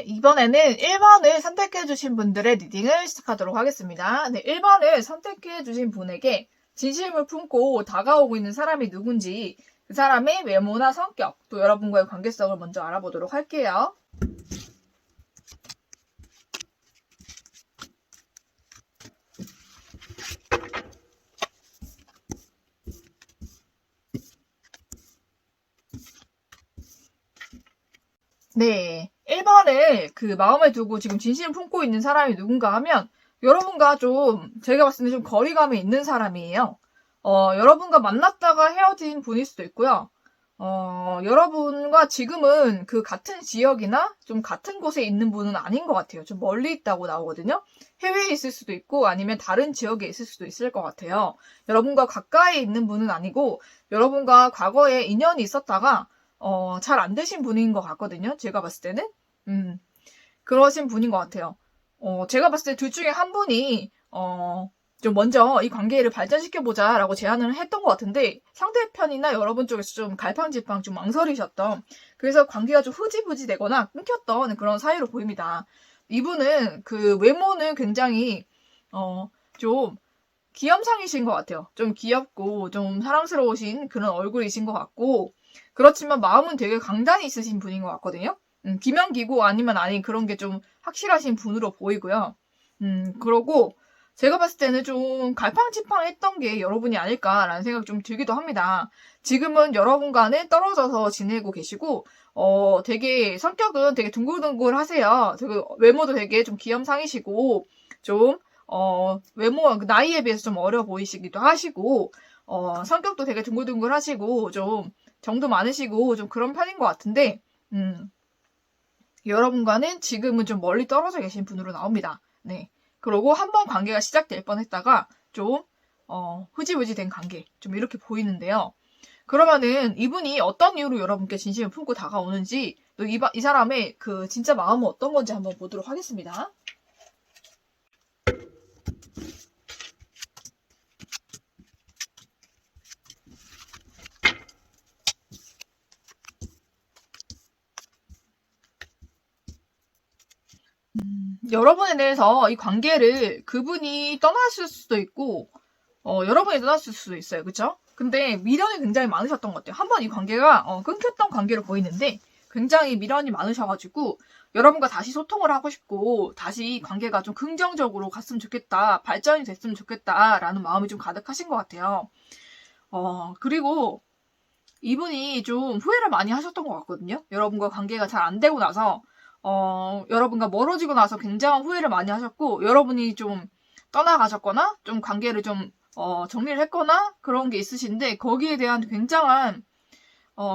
네, 이번에는 1번을 선택해주신 분들의 리딩을 시작하도록 하겠습니다. 네, 1번을 선택해주신 분에게 진심을 품고 다가오고 있는 사람이 누군지 그 사람의 외모나 성격, 또 여러분과의 관계성을 먼저 알아보도록 할게요. 네, 1번을 마음에 두고 지금 진심을 품고 있는 사람이 누군가 하면 여러분과 좀 제가 봤을 때 좀 거리감이 있는 사람이에요. 여러분과 만났다가 헤어진 분일 수도 있고요. 여러분과 지금은 그 같은 지역이나 좀 같은 곳에 있는 분은 아닌 것 같아요. 좀 멀리 있다고 나오거든요. 해외에 있을 수도 있고 아니면 다른 지역에 있을 수도 있을 것 같아요. 여러분과 가까이 있는 분은 아니고 여러분과 과거에 인연이 있었다가 잘 안 되신 분인 것 같거든요. 제가 봤을 때는. 그러신 분인 것 같아요. 제가 봤을 때 둘 중에 한 분이, 좀 먼저 이 관계를 발전시켜보자라고 제안을 했던 것 같은데, 상대편이나 여러분 쪽에서 좀 갈팡질팡 좀 망설이셨던, 그래서 관계가 좀 흐지부지 되거나 끊겼던 그런 사이로 보입니다. 이분은 그 외모는 굉장히, 좀 귀염상이신 것 같아요. 좀 귀엽고 좀 사랑스러우신 그런 얼굴이신 것 같고, 그렇지만 마음은 되게 강단이 있으신 분인 것 같거든요. 기면기고 아니면 아닌 그런 게 좀 확실하신 분으로 보이고요. 그러고 제가 봤을 때는 좀 갈팡질팡했던 게 여러분이 아닐까라는 생각이 좀 들기도 합니다. 지금은 여러분과는 떨어져서 지내고 계시고, 되게 성격은 되게 둥글둥글 하세요. 외모도 되게 좀 귀염상이시고, 좀, 외모, 나이에 비해서 좀 어려 보이시기도 하시고, 성격도 되게 둥글둥글 하시고, 좀 정도 많으시고, 좀 그런 편인 것 같은데, 여러분과는 지금은 좀 멀리 떨어져 계신 분으로 나옵니다. 네. 그러고 한번 관계가 시작될 뻔했다가 좀 흐지부지 된 관계 좀 이렇게 보이는데요. 그러면은 이분이 어떤 이유로 여러분께 진심을 품고 다가오는지 또 이 사람의 그 진짜 마음은 어떤 건지 한번 보도록 하겠습니다. 여러분에 대해서 이 관계를 그분이 떠났을 수도 있고, 여러분이 떠났을 수도 있어요. 그쵸? 근데 미련이 굉장히 많으셨던 것 같아요. 한번 이 관계가 끊겼던 관계로 보이는데 굉장히 미련이 많으셔가지고 여러분과 다시 소통을 하고 싶고 다시 관계가 좀 긍정적으로 갔으면 좋겠다, 발전이 됐으면 좋겠다라는 마음이 좀 가득하신 것 같아요. 그리고 이분이 좀 후회를 많이 하셨던 것 같거든요. 여러분과 관계가 잘 안 되고 나서 여러분과 멀어지고 나서 굉장한 후회를 많이 하셨고 여러분이 좀 떠나가셨거나 좀 관계를 좀 정리를 했거나 그런 게 있으신데 거기에 대한 굉장한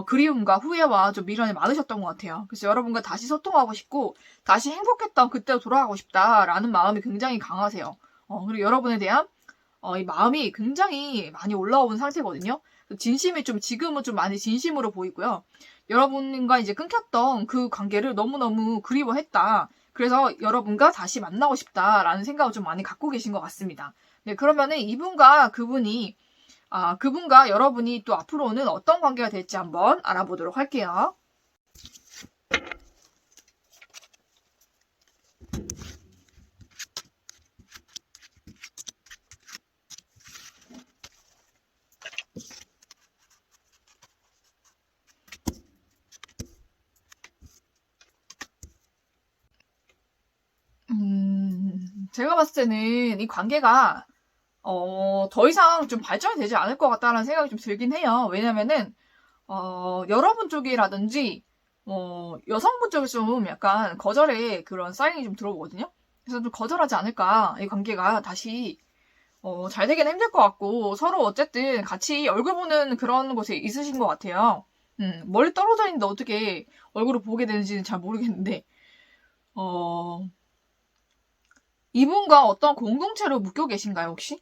그리움과 후회와 좀 미련이 많으셨던 것 같아요. 그래서 여러분과 다시 소통하고 싶고 다시 행복했던 그때로 돌아가고 싶다라는 마음이 굉장히 강하세요. 그리고 여러분에 대한 이 마음이 굉장히 많이 올라온 상태거든요. 진심이 좀 지금은 좀 많이 진심으로 보이고요. 여러분과 이제 끊겼던 그 관계를 너무너무 그리워했다. 그래서 여러분과 다시 만나고 싶다라는 생각을 좀 많이 갖고 계신 것 같습니다. 네, 그러면은 그분과 여러분이 또 앞으로는 어떤 관계가 될지 한번 알아보도록 할게요. 제가 봤을 때는 이 관계가 더 이상 좀 발전이 되지 않을 것 같다는 생각이 좀 들긴 해요. 왜냐면은 여러분 쪽이라든지 여성분 쪽에서 좀 약간 거절의 그런 사인이 좀 들어오거든요. 그래서 좀 거절하지 않을까. 이 관계가 다시 잘 되긴 힘들 것 같고 서로 어쨌든 같이 얼굴 보는 그런 곳에 있으신 것 같아요. 멀리 떨어져 있는데 어떻게 얼굴을 보게 되는지는 잘 모르겠는데 이분과 어떤 공동체로 묶여 계신가요, 혹시?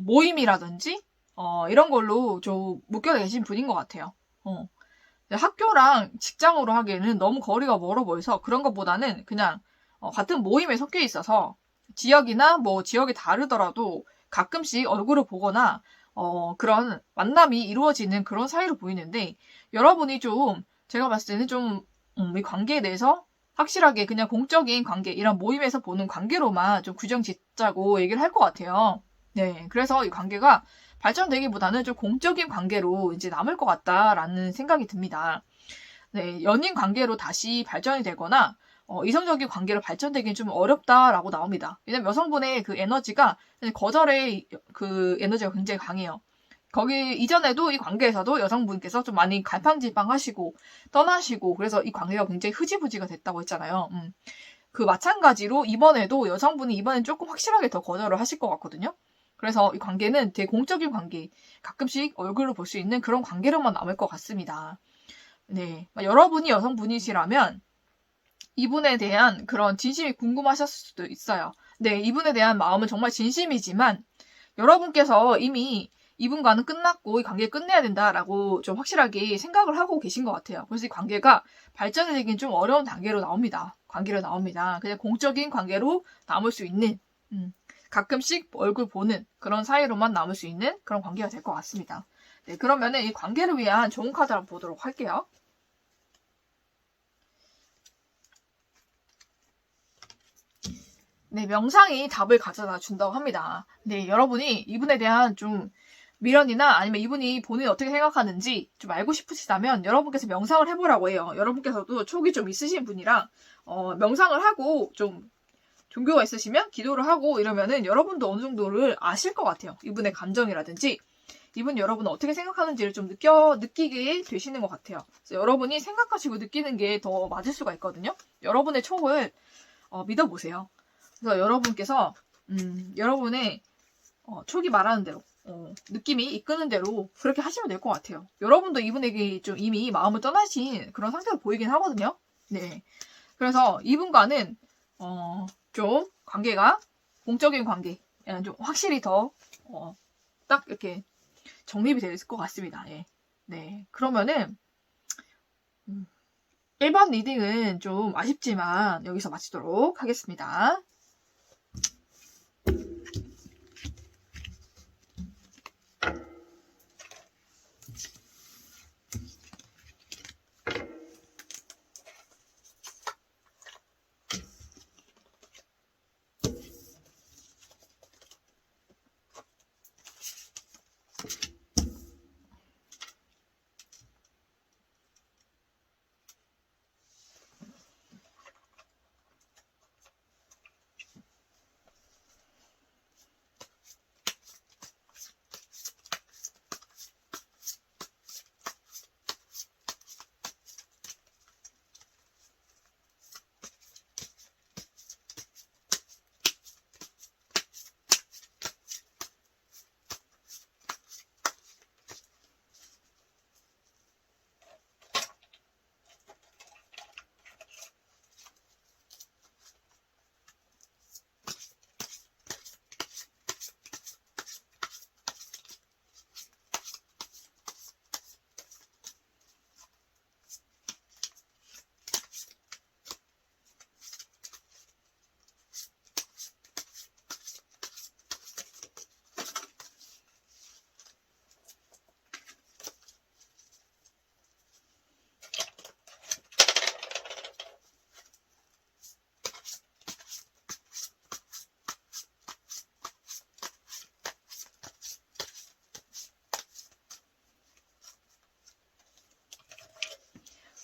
모임이라든지, 이런 걸로 좀 묶여 계신 분인 것 같아요. 학교랑 직장으로 하기에는 너무 거리가 멀어 보여서 그런 것보다는 그냥, 같은 모임에 섞여 있어서 지역이나 뭐 지역이 다르더라도 가끔씩 얼굴을 보거나, 그런 만남이 이루어지는 그런 사이로 보이는데, 여러분이 좀, 제가 봤을 때는 좀, 이 관계에 대해서 확실하게 그냥 공적인 관계, 이런 모임에서 보는 관계로만 좀 규정 짓자고 얘기를 할 것 같아요. 네, 그래서 이 관계가 발전되기보다는 좀 공적인 관계로 이제 남을 것 같다라는 생각이 듭니다. 네, 연인 관계로 다시 발전이 되거나 이성적인 관계로 발전되기는 좀 어렵다라고 나옵니다. 왜냐면 여성분의 그 에너지가 거절의 그 에너지가 굉장히 강해요. 거기 이전에도 이 관계에서도 여성분께서 좀 많이 갈팡질팡하시고 떠나시고 그래서 이 관계가 굉장히 흐지부지가 됐다고 했잖아요. 그 마찬가지로 이번에도 여성분이 이번엔 조금 확실하게 더 거절을 하실 것 같거든요. 그래서 이 관계는 되게 공적인 관계, 가끔씩 얼굴을 볼 수 있는 그런 관계로만 남을 것 같습니다. 네, 여러분이 여성분이시라면 이분에 대한 그런 진심이 궁금하셨을 수도 있어요. 네, 이분에 대한 마음은 정말 진심이지만 여러분께서 이미 이분과는 끝났고 이 관계 끝내야 된다라고 좀 확실하게 생각을 하고 계신 것 같아요. 그래서 이 관계가 발전이 되긴 좀 어려운 단계로 나옵니다. 관계로 나옵니다. 그냥 공적인 관계로 남을 수 있는 가끔씩 얼굴 보는 그런 사이로만 남을 수 있는 그런 관계가 될 것 같습니다. 네, 그러면은 이 관계를 위한 좋은 카드 한번 보도록 할게요. 네, 명상이 답을 가져다 준다고 합니다. 네, 여러분이 이분에 대한 좀 미련이나 아니면 이분이 본인이 어떻게 생각하는지 좀 알고 싶으시다면 여러분께서 명상을 해보라고 해요. 여러분께서도 촉이 좀 있으신 분이라 명상을 하고 좀 종교가 있으시면 기도를 하고 이러면은 여러분도 어느 정도를 아실 것 같아요. 이분의 감정이라든지 이분 여러분은 어떻게 생각하는지를 좀 느끼게 되시는 것 같아요. 그래서 여러분이 생각하시고 느끼는 게 더 맞을 수가 있거든요. 여러분의 촉을 믿어보세요. 그래서 여러분께서 여러분의 촉이 말하는 대로 느낌이 이끄는 대로 그렇게 하시면 될 것 같아요. 여러분도 이분에게 좀 이미 마음을 떠나신 그런 상태로 보이긴 하거든요. 네. 그래서 이분과는 좀 관계가 공적인 관계, 좀 확실히 더 딱 이렇게 정립이 될 것 같습니다. 예. 네. 그러면은 1번 리딩은 좀 아쉽지만 여기서 마치도록 하겠습니다.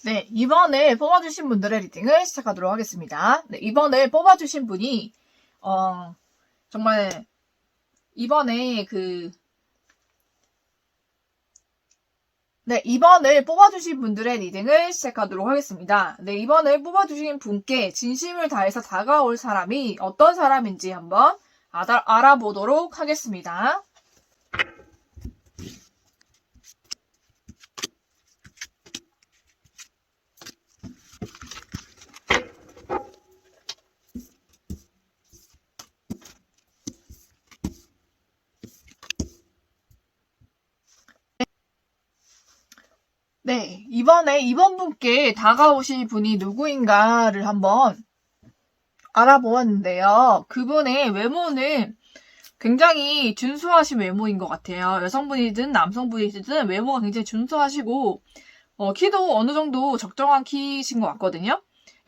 네, 이번에 뽑아주신 분들의 리딩을 시작하도록 하겠습니다. 네, 이번에 뽑아주신 분이 정말 이번에 이번을 뽑아주신 분들의 리딩을 시작하도록 하겠습니다. 네, 이번을 뽑아주신 분께 진심을 다해서 다가올 사람이 어떤 사람인지 한번 알아보도록 하겠습니다. 네, 이번에 이번 분께 다가오실 분이 누구인가를 한번 알아보았는데요. 그분의 외모는 굉장히 준수하신 외모인 것 같아요. 여성분이든 남성분이든 외모가 굉장히 준수하시고 키도 어느 정도 적정한 키이신 것 같거든요.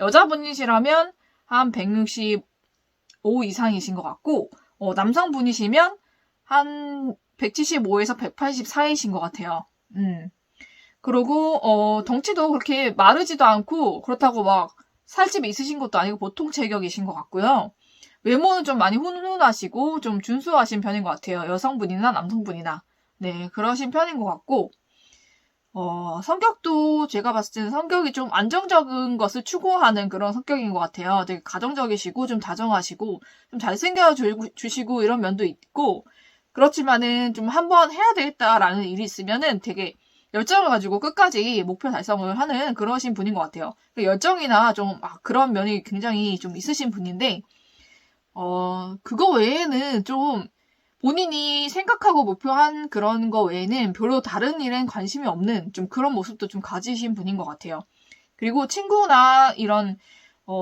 여자분이시라면 한 165 이상이신 것 같고, 남성분이시면 한 175에서 180 사이신 것 같아요. 그리고, 덩치도 그렇게 마르지도 않고, 그렇다고 막 살집이 있으신 것도 아니고 보통 체격이신 것 같고요. 외모는 좀 많이 훈훈하시고, 좀 준수하신 편인 것 같아요. 여성분이나 남성분이나. 네, 그러신 편인 것 같고, 성격도 제가 봤을 때는 성격이 좀 안정적인 것을 추구하는 그런 성격인 것 같아요. 되게 가정적이시고, 좀 다정하시고, 좀 잘생겨주시고, 이런 면도 있고, 그렇지만은 좀 한번 해야 되겠다라는 일이 있으면은 되게 열정을 가지고 끝까지 목표 달성을 하는 그러신 분인 것 같아요. 열정이나 좀, 그런 면이 굉장히 좀 있으신 분인데, 그거 외에는 좀 본인이 생각하고 목표한 그런 거 외에는 별로 다른 일엔 관심이 없는 좀 그런 모습도 좀 가지신 분인 것 같아요. 그리고 친구나 이런,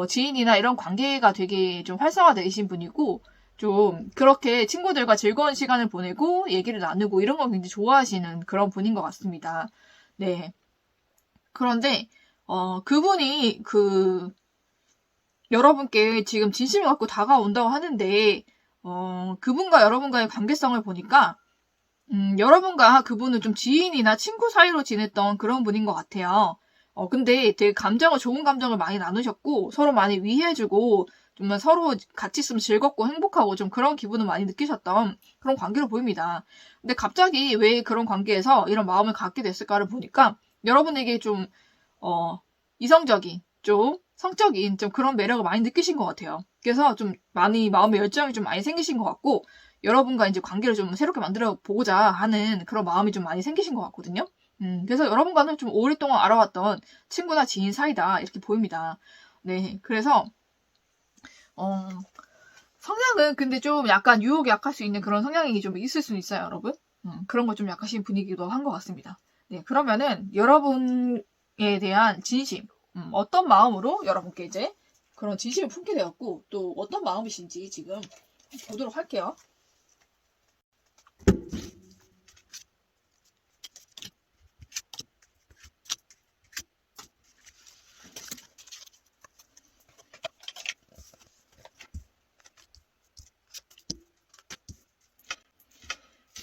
지인이나 이런 관계가 되게 좀 활성화되신 분이고, 좀 그렇게 친구들과 즐거운 시간을 보내고 얘기를 나누고 이런 걸 굉장히 좋아하시는 그런 분인 것 같습니다. 네. 그런데, 그분이 여러분께 지금 진심을 갖고 다가온다고 하는데, 그분과 여러분과의 관계성을 보니까, 여러분과 그분은 좀 지인이나 친구 사이로 지냈던 그런 분인 것 같아요. 근데 되게 좋은 감정을 많이 나누셨고, 서로 많이 위해주고, 정말 서로 같이 있으면 즐겁고 행복하고 좀 그런 기분을 많이 느끼셨던 그런 관계로 보입니다. 근데 갑자기 왜 그런 관계에서 이런 마음을 갖게 됐을까를 보니까, 여러분에게 좀, 이성적인, 좀 성적인 좀 그런 매력을 많이 느끼신 것 같아요. 그래서 좀 많이 마음의 열정이 좀 많이 생기신 것 같고, 여러분과 이제 관계를 좀 새롭게 만들어 보고자 하는 그런 마음이 좀 많이 생기신 것 같거든요. 그래서 여러분과는 좀 오랫동안 알아왔던 친구나 지인 사이다 이렇게 보입니다. 네, 그래서 성향은 근데 좀 약간 유혹이 약할 수 있는 그런 성향이 좀 있을 수 있어요, 여러분. 그런 거 좀 약하신 분위기도 한 것 같습니다. 네, 그러면은 여러분에 대한 진심, 어떤 마음으로 여러분께 이제 그런 진심을 품게 되었고 또 어떤 마음이신지 지금 보도록 할게요.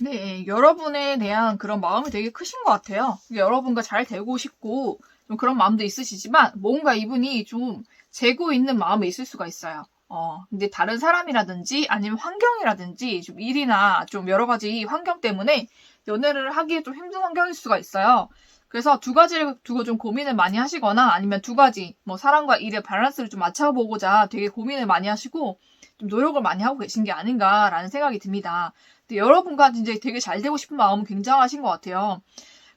네, 여러분에 대한 그런 마음이 되게 크신 것 같아요. 여러분과 잘 되고 싶고 좀 그런 마음도 있으시지만 뭔가 이분이 좀 재고 있는 마음이 있을 수가 있어요. 근데 다른 사람이라든지 아니면 환경이라든지 좀 일이나 좀 여러 가지 환경 때문에 연애를 하기 좀 힘든 환경일 수가 있어요. 그래서 두 가지를 두고 좀 고민을 많이 하시거나 아니면 두 가지 뭐 사랑과 일의 밸런스를 좀 맞춰보고자 되게 고민을 많이 하시고 좀 노력을 많이 하고 계신 게 아닌가라는 생각이 듭니다. 근데 여러분과 이제 되게 잘 되고 싶은 마음은 굉장하신 것 같아요.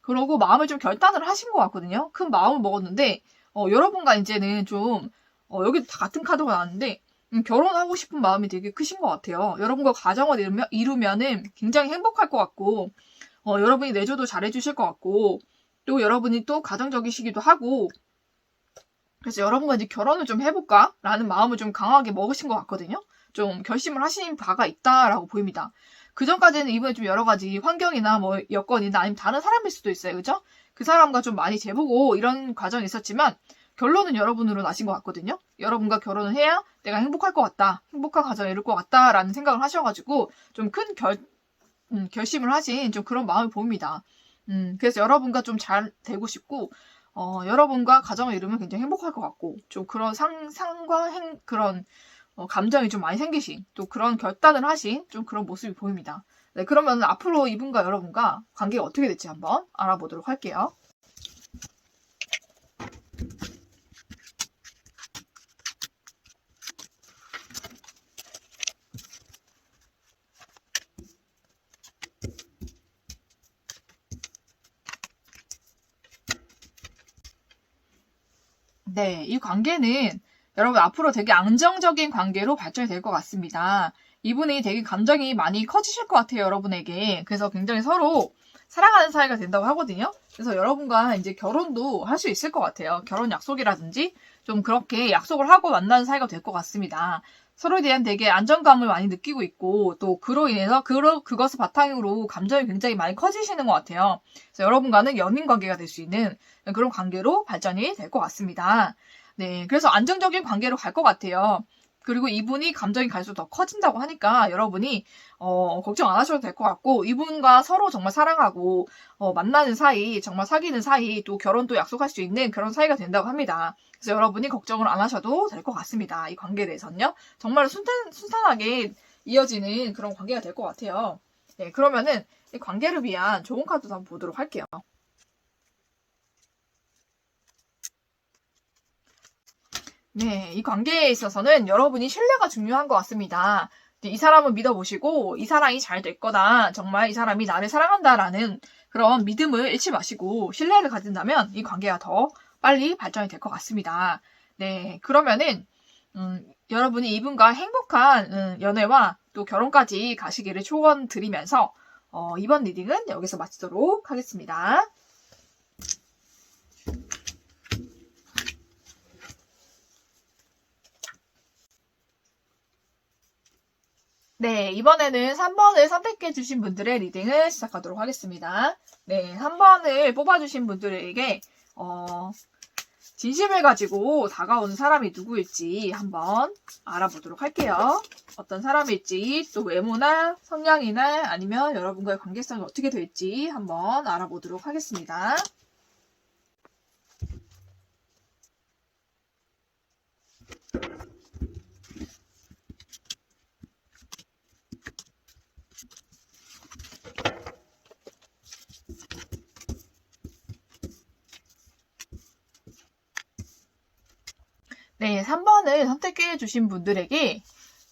그러고 마음을 좀 결단을 하신 것 같거든요. 큰 마음을 먹었는데, 여러분과 이제는 좀, 여기 다 같은 카드가 나왔는데, 결혼하고 싶은 마음이 되게 크신 것 같아요. 여러분과 가정을 이루면은 굉장히 행복할 것 같고, 여러분이 내조도 잘해주실 것 같고, 또 여러분이 또 가정적이시기도 하고, 그래서 여러분과 이제 결혼을 좀 해볼까? 라는 마음을 좀 강하게 먹으신 것 같거든요. 좀 결심을 하신 바가 있다라고 보입니다. 그 전까지는 이번에 좀 여러 가지 환경이나 뭐 여건이나 아니면 다른 사람일 수도 있어요. 그죠? 그 사람과 좀 많이 재보고 이런 과정이 있었지만 결론은 여러분으로 나신 것 같거든요. 여러분과 결혼을 해야 내가 행복할 것 같다. 행복한 가정을 이룰 것 같다라는 생각을 하셔가지고 좀 큰 결심을 하신 좀 그런 마음이 보입니다. 그래서 여러분과 좀 잘 되고 싶고 여러분과 가정을 이루면 굉장히 행복할 것 같고 좀 그런 상과 그런 감정이 좀 많이 생기신 또 그런 결단을 하신 좀 그런 모습이 보입니다. 네, 그러면 앞으로 이분과 여러분과 관계가 어떻게 될지 한번 알아보도록 할게요. 네, 이 관계는 여러분 앞으로 되게 안정적인 관계로 발전이 될 것 같습니다. 이분이 되게 감정이 많이 커지실 것 같아요, 여러분에게. 그래서 굉장히 서로 사랑하는 사이가 된다고 하거든요. 그래서 여러분과 이제 결혼도 할 수 있을 것 같아요. 결혼 약속이라든지 좀 그렇게 약속을 하고 만나는 사이가 될 것 같습니다. 서로에 대한 되게 안정감을 많이 느끼고 있고 또 그로 인해서 그것을 바탕으로 감정이 굉장히 많이 커지시는 것 같아요. 그래서 여러분과는 연인 관계가 될 수 있는 그런 관계로 발전이 될 것 같습니다. 네, 그래서 안정적인 관계로 갈 것 같아요. 그리고 이분이 감정이 갈수록 더 커진다고 하니까 여러분이 걱정 안 하셔도 될 것 같고, 이분과 서로 정말 사랑하고 만나는 사이, 정말 사귀는 사이, 또 결혼도 약속할 수 있는 그런 사이가 된다고 합니다. 그래서 여러분이 걱정을 안 하셔도 될 것 같습니다. 이 관계에 대해서는요. 정말 순탄하게 이어지는 그런 관계가 될 것 같아요. 네, 그러면은 이 관계를 위한 좋은 카드도 한번 보도록 할게요. 네, 이 관계에 있어서는 여러분이 신뢰가 중요한 것 같습니다. 이 사람을 믿어보시고 이 사랑이 잘 될 거다. 정말 이 사람이 나를 사랑한다라는 그런 믿음을 잃지 마시고 신뢰를 가진다면 이 관계가 더 빨리 발전이 될 것 같습니다. 네, 그러면은 여러분이 이분과 행복한 연애와 또 결혼까지 가시기를 축원드리면서 이번 리딩은 여기서 마치도록 하겠습니다. 네, 이번에는 3번을 선택해주신 분들의 리딩을 시작하도록 하겠습니다. 네, 3번을 뽑아주신 분들에게, 진심을 가지고 다가오는 사람이 누구일지 한번 알아보도록 할게요. 어떤 사람일지, 또 외모나 성향이나 아니면 여러분과의 관계성이 어떻게 될지 한번 알아보도록 하겠습니다. 네, 3번을 선택해 주신 분들에게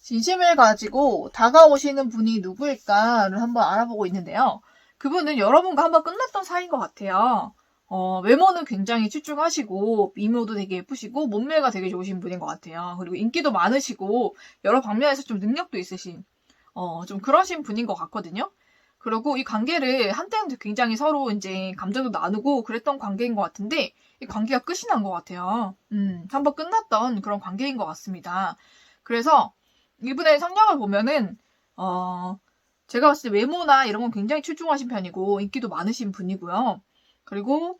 진심을 가지고 다가오시는 분이 누구일까를 한번 알아보고 있는데요. 그분은 여러분과 한번 끝났던 사이인 것 같아요. 외모는 굉장히 출중하시고 미모도 되게 예쁘시고 몸매가 되게 좋으신 분인 것 같아요. 그리고 인기도 많으시고 여러 방면에서 좀 능력도 있으신 좀 그러신 분인 것 같거든요. 그리고 이 관계를 한때는 굉장히 서로 이제 감정도 나누고 그랬던 관계인 것 같은데 이 관계가 끝이 난 것 같아요. 한번 끝났던 그런 관계인 것 같습니다. 그래서 이분의 성향을 보면은 제가 봤을 때 외모나 이런 건 굉장히 출중하신 편이고 인기도 많으신 분이고요. 그리고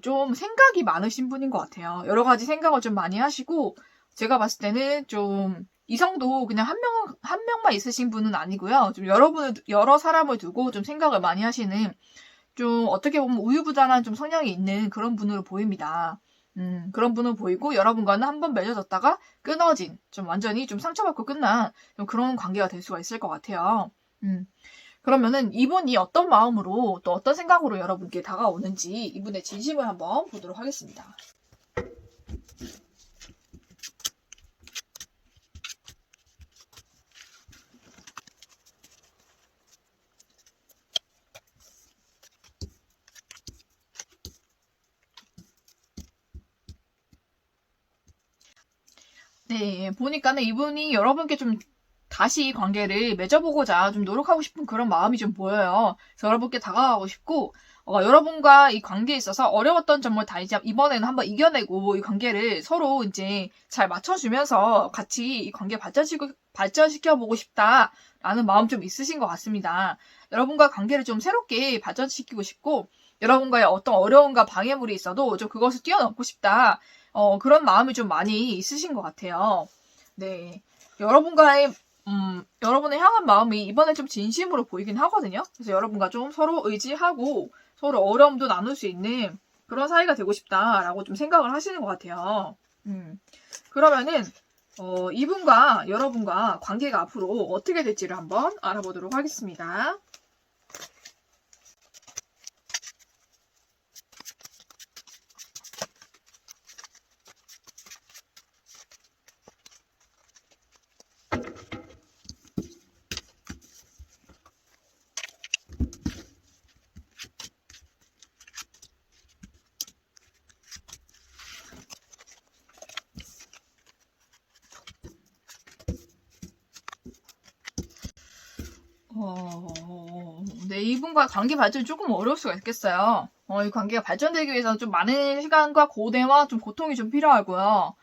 좀 생각이 많으신 분인 것 같아요. 여러 가지 생각을 좀 많이 하시고 제가 봤을 때는 좀 이성도 그냥 한 명만 있으신 분은 아니고요. 좀 여러 사람을 두고 좀 생각을 많이 하시는 좀 어떻게 보면 우유부단한 좀 성향이 있는 그런 분으로 보입니다. 그런 분으로 보이고 여러분과는 한번 맺어졌다가 끊어진 좀 완전히 좀 상처받고 끝난 좀 그런 관계가 될 수가 있을 것 같아요. 그러면은 이분이 어떤 마음으로 또 어떤 생각으로 여러분께 다가오는지 이분의 진심을 한번 보도록 하겠습니다. 네, 보니까는 이분이 여러분께 좀 다시 관계를 맺어보고자 좀 노력하고 싶은 그런 마음이 좀 보여요. 그래서 여러분께 다가가고 싶고, 여러분과 이 관계에 있어서 어려웠던 점을 다 이제 이번에는 한번 이겨내고 이 관계를 서로 이제 잘 맞춰주면서 같이 이 관계 발전시켜보고 싶다라는 마음 좀 있으신 것 같습니다. 여러분과 관계를 좀 새롭게 발전시키고 싶고, 여러분과의 어떤 어려움과 방해물이 있어도 좀 그것을 뛰어넘고 싶다. 그런 마음이 좀 많이 있으신 것 같아요. 네. 여러분의 향한 마음이 이번에 좀 진심으로 보이긴 하거든요. 그래서 여러분과 좀 서로 의지하고 서로 어려움도 나눌 수 있는 그런 사이가 되고 싶다라고 좀 생각을 하시는 것 같아요. 그러면은, 이분과 여러분과 관계가 앞으로 어떻게 될지를 한번 알아보도록 하겠습니다. 네, 이분과 관계 발전이 조금 어려울 수가 있겠어요. 이 관계가 발전되기 위해서는 좀 많은 시간과 고뇌와 좀 고통이 좀 필요하고요.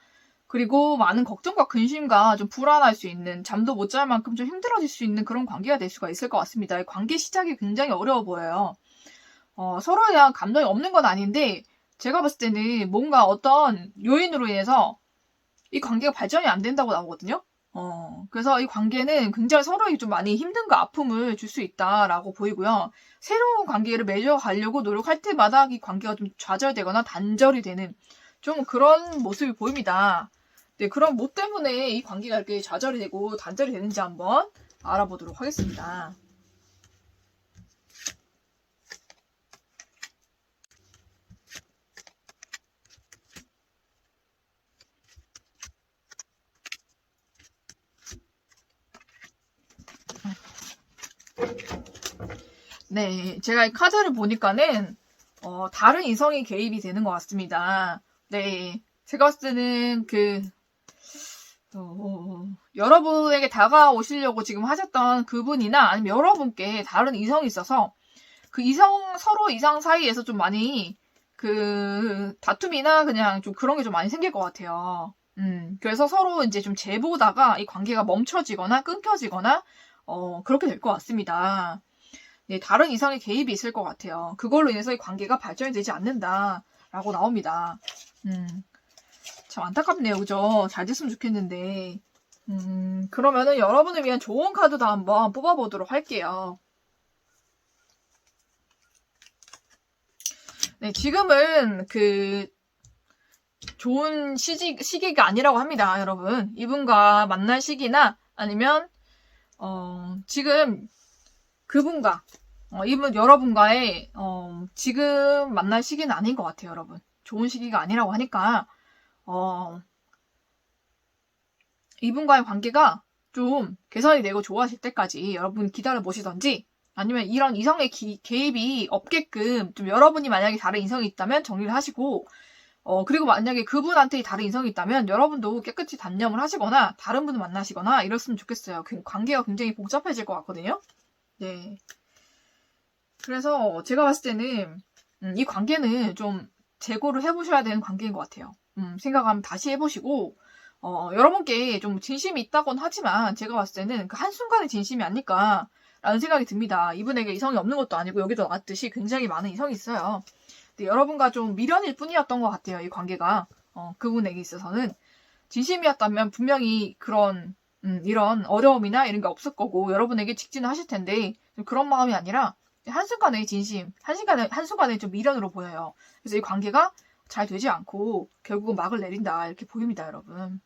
그리고 많은 걱정과 근심과 좀 불안할 수 있는, 잠도 못 잘 만큼 좀 힘들어질 수 있는 그런 관계가 될 수가 있을 것 같습니다. 이 관계 시작이 굉장히 어려워 보여요. 서로에 대한 감정이 없는 건 아닌데, 제가 봤을 때는 뭔가 어떤 요인으로 인해서 이 관계가 발전이 안 된다고 나오거든요. 그래서 이 관계는 굉장히 서로에게 좀 많이 힘든과 아픔을 줄 수 있다라고 보이고요. 새로운 관계를 맺어가려고 노력할 때마다 이 관계가 좀 좌절되거나 단절이 되는 좀 그런 모습이 보입니다. 네, 그럼 뭐 때문에 이 관계가 이렇게 좌절이 되고 단절이 되는지 한번 알아보도록 하겠습니다. 네, 제가 이 카드를 보니까는 다른 이성이 개입이 되는 것 같습니다. 네, 제가 봤을 때는 여러분에게 다가오시려고 지금 하셨던 그분이나 아니면 여러분께 다른 이성이 있어서 서로 이성 사이에서 좀 많이 다툼이나 그냥 좀 그런 게 좀 많이 생길 것 같아요. 그래서 서로 이제 좀 재보다가 이 관계가 멈춰지거나 끊겨지거나, 그렇게 될 것 같습니다. 네, 다른 이성의 개입이 있을 것 같아요. 그걸로 인해서 이 관계가 발전이 되지 않는다라고 나옵니다. 참 안타깝네요. 그죠? 잘 됐으면 좋겠는데. 그러면은 여러분을 위한 좋은 카드도 한번 뽑아보도록 할게요. 네, 지금은 좋은 시기가 아니라고 합니다, 여러분. 이분과 만날 시기나 아니면, 지금 그분과, 여러분과의, 지금 만날 시기는 아닌 것 같아요, 여러분. 좋은 시기가 아니라고 하니까, 이분과의 관계가 좀 개선이 되고 좋아질 때까지 여러분 기다려 보시던지, 아니면 이런 이성의 개입이 없게끔 좀 여러분이 만약에 다른 이성이 있다면 정리를 하시고, 그리고 만약에 그분한테 다른 이성이 있다면 여러분도 깨끗이 단념을 하시거나 다른 분을 만나시거나 이랬으면 좋겠어요. 관계가 굉장히 복잡해질 것 같거든요. 네. 그래서 제가 봤을 때는 이 관계는 좀 재고를 해보셔야 되는 관계인 것 같아요. 생각하면 다시 해보시고, 여러분께 좀 진심이 있다곤 하지만 제가 봤을 때는 그 한순간의 진심이 아닐까 라는 생각이 듭니다. 이분에게 이성이 없는 것도 아니고 여기도 나왔듯이 굉장히 많은 이성이 있어요. 근데 여러분과 좀 미련일 뿐이었던 것 같아요. 이 관계가 그분에게 있어서는 진심이었다면 분명히 이런 어려움이나 이런 게 없을 거고 여러분에게 직진을 하실 텐데 그런 마음이 아니라 한순간의 진심, 한순간에 좀 미련으로 보여요. 그래서 이 관계가 잘 되지 않고 결국은 막을 내린다 이렇게 보입니다, 여러분.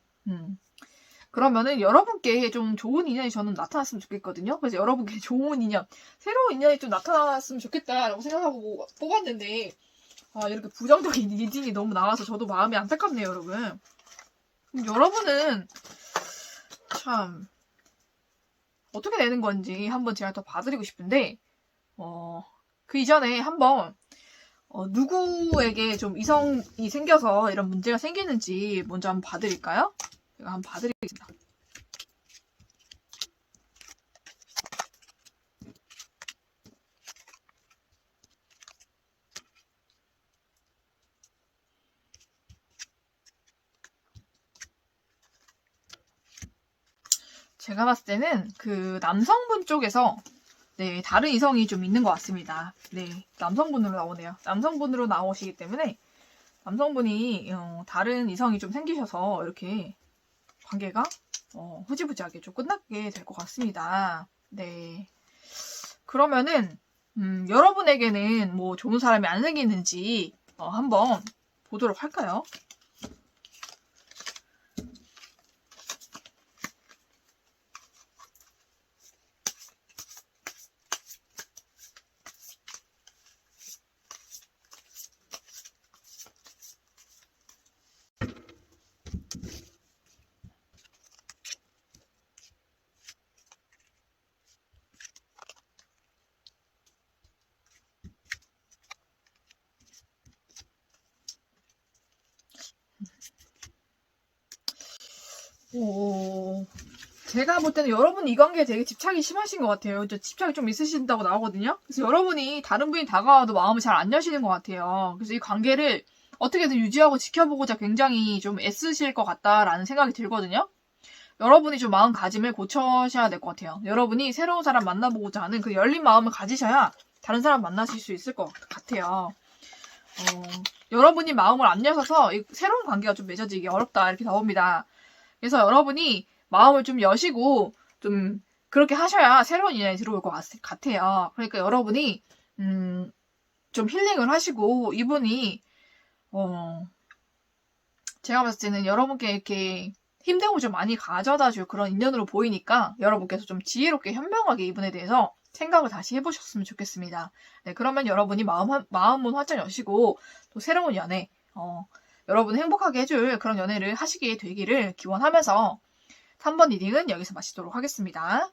그러면은 여러분께 좀 좋은 인연이 저는 나타났으면 좋겠거든요. 그래서 여러분께 좋은 인연, 새로운 인연이 좀 나타났으면 좋겠다라고 생각하고 뽑았는데 이렇게 부정적인 리딩이 너무 나와서 저도 마음이 안타깝네요, 여러분. 여러분은 참 어떻게 되는 건지 한번 제가 더 봐드리고 싶은데 그 이전에 한번 누구에게 좀 이성이 생겨서 이런 문제가 생기는지 먼저 한번 봐드릴까요? 제가 한번 봐드리겠습니다. 제가 봤을 때는 그 남성분 쪽에서 네, 다른 이성이 좀 있는 것 같습니다. 네, 남성분으로 나오네요. 남성분으로 나오시기 때문에 남성분이 다른 이성이 좀 생기셔서 이렇게 관계가 흐지부지하게 좀 끝나게 될 것 같습니다. 네, 그러면은 여러분에게는 뭐 좋은 사람이 안 생기는지 한번 보도록 할까요? 제가 볼 때는 여러분 이 관계에 되게 집착이 심하신 것 같아요. 집착이 좀 있으신다고 나오거든요. 그래서 여러분이 다른 분이 다가와도 마음을 잘 안 여시는 것 같아요. 그래서 이 관계를 어떻게든 유지하고 지켜보고자 굉장히 좀 애쓰실 것 같다라는 생각이 들거든요. 여러분이 좀 마음가짐을 고쳐셔야 될 것 같아요. 여러분이 새로운 사람 만나보고자 하는 그 열린 마음을 가지셔야 다른 사람 만나실 수 있을 것 같아요. 여러분이 마음을 안 여셔서 새로운 관계가 좀 맺어지기 어렵다 이렇게 나옵니다. 그래서 여러분이 마음을 좀 여시고 좀 그렇게 하셔야 새로운 인연이 들어올 것 같아요. 그러니까 여러분이 좀 힐링을 하시고 이분이 제가 봤을 때는 여러분께 이렇게 힘듦을 좀 많이 가져다 줄 그런 인연으로 보이니까 여러분께서 좀 지혜롭게 현명하게 이분에 대해서 생각을 다시 해보셨으면 좋겠습니다. 네, 그러면 여러분이 마음문 활짝 여시고 또 새로운 연애, 여러분을 행복하게 해줄 그런 연애를 하시게 되기를 기원하면서 3번 리딩은 여기서 마치도록 하겠습니다.